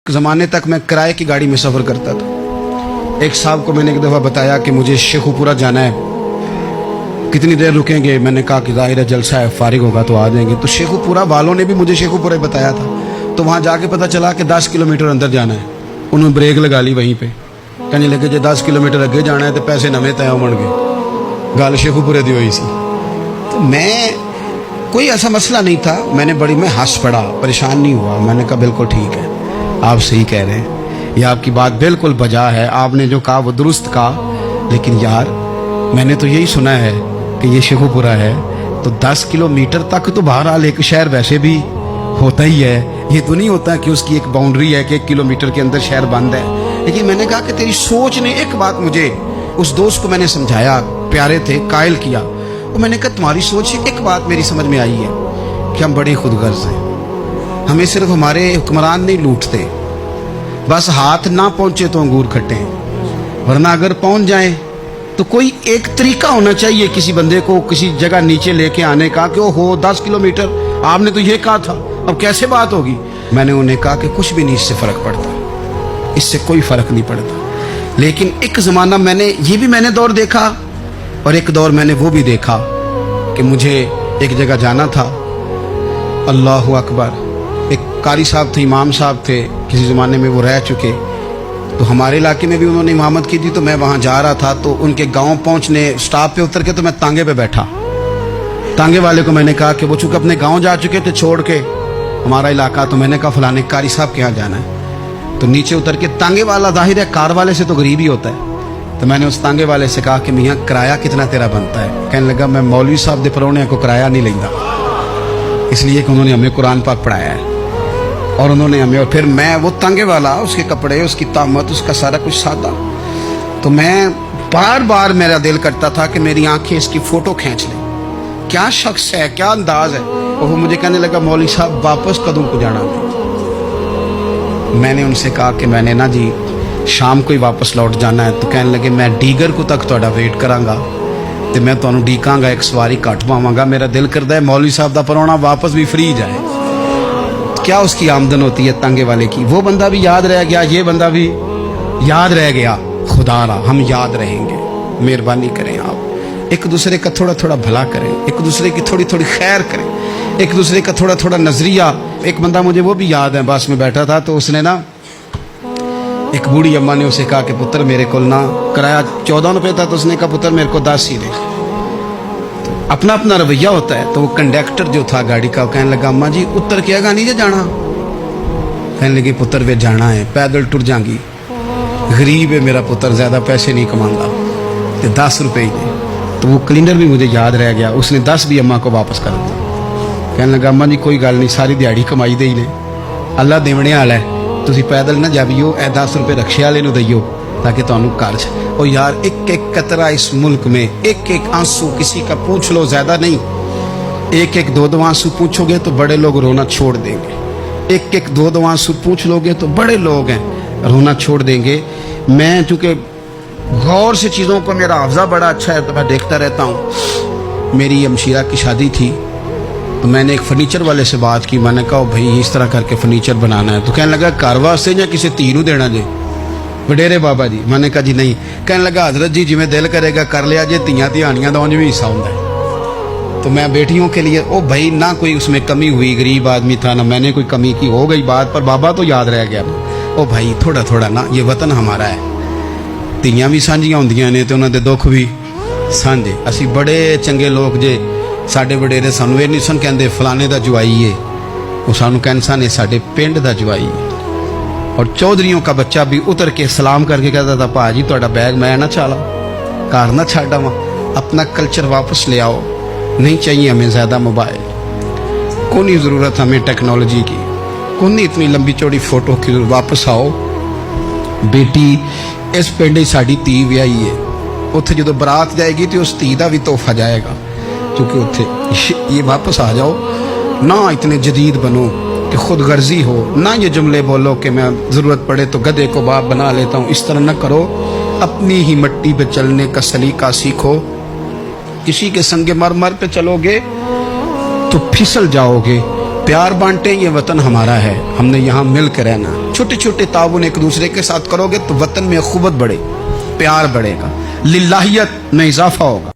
ज़माने तक मैं किराए की गाड़ी में सफ़र करता था। एक साहब को मैंने एक दफ़ा बताया कि मुझे शेखुपुरा जाना है, कितनी देर रुकेंगे? मैंने कहा कि ज़ाहिर है जलसा है, फारिग होगा तो आ जाएंगे। तो शेखुपुरा वालों ने भी मुझे शेखुपुरा ही बताया था। तो वहाँ जाके पता चला कि 10 किलोमीटर अंदर जाना है। उन्होंने ब्रेक लगा ली वहीं पे, कहने लगे जो 10 किलोमीटर अगे जाना है तो पैसे नवे तय होण गए। गल शेखुपुरे दी हुई सी। तो मैं कोई ऐसा मसला नहीं था, मैं हंस पड़ा, परेशान नहीं हुआ। मैंने कहा बिल्कुल ठीक है, आप सही कह रहे हैं, ये आपकी बात बिल्कुल बजा है, आपने जो कहा वो दुरुस्त कहा। लेकिन यार मैंने तो यही सुना है कि ये शेखुपुरा है, तो 10 किलोमीटर तक तो बहरहाल एक शहर वैसे भी होता ही है। ये तो नहीं होता कि उसकी एक बाउंड्री है कि 1 किलोमीटर के अंदर शहर बंद है। लेकिन मैंने कहा कि तेरी सोच ने एक बात मुझे, उस दोस्त को मैंने समझाया, प्यारे थे, कायल किया। और मैंने कहा तुम्हारी सोच से एक बात मेरी समझ में आई है कि हम बड़े खुदगर्ज हैं। हमें सिर्फ हमारे हुक्मरान नहीं लूटते, बस हाथ ना पहुंचे तो अंगूर खट्टे हैं, वरना अगर पहुंच जाए तो कोई एक तरीका होना चाहिए किसी बंदे को किसी जगह नीचे लेके आने का कि हो 10 किलोमीटर आपने तो ये कहा था, अब कैसे बात होगी? मैंने उन्हें कहा कि कुछ भी नहीं इससे फर्क पड़ता, इससे कोई फर्क नहीं पड़ता। लेकिन एक जमाना मैंने दौर देखा, और एक दौर मैंने वो भी देखा कि मुझे एक जगह जाना था। अल्लाहु अकबर, एक कारी साहब थे, इमाम साहब थे, किसी ज़माने में वो रह चुके। तो हमारे इलाके में भी उन्होंने इमामत की थी। तो मैं वहाँ जा रहा था, तो उनके गांव पहुँचने स्टॉप पे उतर के तो मैं तांगे पे बैठा। तांगे वाले को मैंने कहा कि वो चूँकि अपने गांव जा चुके थे छोड़ के हमारा इलाका, तो मैंने कहा फलाने कारी साहब के यहाँ जाना है। तो नीचे उतर के तांगे वाला, जाहिर है कार वाले से तो गरीब ही होता है, तो मैंने उस तांगे वाले से कहा कि मियाँ किराया कितना तेरा बनता है? कहने लगा मैं मौलवी साहब दे परौने को किराया नहीं लेंदा, इसलिए कि उन्होंने हमें कुरान पाक पढ़ाया है और उन्होंने हमें। और फिर मैं वो तांगे वाला, उसके कपड़े, उसकी तामत, उसका सारा कुछ सादा। तो मैं बार बार मेरा दिल करता था कि मेरी आंखें इसकी फ़ोटो खींच लें, क्या शख्स है, क्या अंदाज है। और वो मुझे कहने लगा मौलवी साहब वापस कदों को जाना? मैंने उनसे कहा कि मैंने ना जी शाम को ही वापस लौट जाना है। तो कहने लगे मैं डीगर को तक तुहाडा वेट करांगा तो मैं तुहानू डीकांगा, एक सवारी घट पावांगा। मेरा दिल करता है मौलवी साहब दा परौना वापस भी फ्री जाए। क्या उसकी आमदन होती है तांगे वाले की? वो बंदा भी याद रह गया, ये बंदा भी याद रह गया। खुदा रा हम याद रहेंगे, मेहरबानी करें आप एक दूसरे का थोड़ा थोड़ा भला करें, एक दूसरे की थोड़ी थोड़ी खैर करें, एक दूसरे का थोड़ा थोड़ा नजरिया। एक बंदा मुझे वो भी याद है, बस में बैठा था तो उसने ना, एक बूढ़ी अम्मा ने उसे कहा कि पुत्र मेरे को ना, किराया 14 रुपये था, तो उसने कहा पुत्र मेरे को 10 ही दे। तो अपना अपना रवैया होता है। तो वो कंडक्टर जो था गाड़ी का, कहने लगा अम्मा जी उतर के आगा नहीं जे जाना? कहने लगी पुत्र वे जाना है, पैदल टुर जाएंगी, गरीब है मेरा पुत्र, ज़्यादा पैसे नहीं कमाऊंगा, तो 10 रुपये ही दे। तो वो क्लीनर भी मुझे याद रह गया, उसने 10 भी अम्मा को वापस कर दिया। कहने लगा अम्मा जी कोई गल नहीं, सारी दिहाड़ी कमाई दे ही ने, अल्लाह देवने वाला है, तुसी पैदल ना जावियो, ए 10 रुपये रक्शे वाले नूं दईयो ताकि तुहानू कारज। और यार एक एक कतरा इस मुल्क में, एक एक आंसू किसी का पूछ लो, ज्यादा नहीं, एक एक दो दो आंसू पूछोगे तो बड़े लोग रोना छोड़ देंगे। एक एक दो दो आंसू पूछ लोगे तो बड़े लोग हैं रोना छोड़ देंगे। मैं चूँकि गौर से चीज़ों को, मेरा हाफजा बड़ा अच्छा है तो मैं देखता रहता हूँ। मेरी अमशीरा की शादी थी तो मैंने एक फर्नीचर वाले से बात की। मैंने कहा भाई इस तरह करके फर्नीचर बनाना है। तो कहने लगा घर वास्ते या किसी धी नूं देना जे? वडेरे बाबा जी। मैंने कहा जी नहीं। कहने लगा हजरत जी जिमें दिल करेगा कर लिया जे, धियाँ धियानियाँ का भी हिस्सा होता है। तो मैं बेटियों के लिए, ओ भाई ना कोई उसमें कमी हुई, गरीब आदमी था ना मैंने कोई कमी की, हो गई बात, पर बाबा तो याद रह गया। ओ भाई थोड़ा थोड़ा ना, ये वतन हमारा है, धियाँ भी सांझियाँ होंदियां ने तो उन्होंने दुख भी सांझे। असी बड़े चंगे लोग जे, साडे वडेरे सानू ये नहीं सन कहते फलाने दा जवाई है, वो सानू कहते सन साडे पिंड दा जवाई है। और चौधरियों का बच्चा भी उतर के सलाम करके कहता था भाजी तुहाडा बैग मैं ना चाला, घर ना छाड़ा वहाँ, अपना कल्चर वापस ले आओ, नहीं चाहिए हमें ज़्यादा मोबाइल, कौन ही ज़रूरत हमें टेक्नोलॉजी की, कौन नहीं इतनी लंबी चौड़ी फोटो की, वापस आओ। बेटी इस पिंड ही साड़ी धी व्याही है, उत्थे जो बरात जाएगी तो उस धी का भी तोहफा जाएगा, क्योंकि उत्थे ये वापस आ जाओ ना, इतने जदीद बनो कि खुद गर्जी हो ना, ये जुमले बोलो कि मैं ज़रूरत पड़े तो गधे को बाप बना लेता हूँ, इस तरह न करो। अपनी ही मिट्टी पे चलने का सलीका सीखो। किसी के संगे मर मर पे चलोगे तो फिसल जाओगे, प्यार बांटे, ये वतन हमारा है, हमने यहाँ मिल कर रहना। छोटे छोटे ताउन एक दूसरे के साथ करोगे तो वतन में अखुवत बढ़े, प्यार बढ़ेगा, लिल्लाहियत में इजाफा होगा।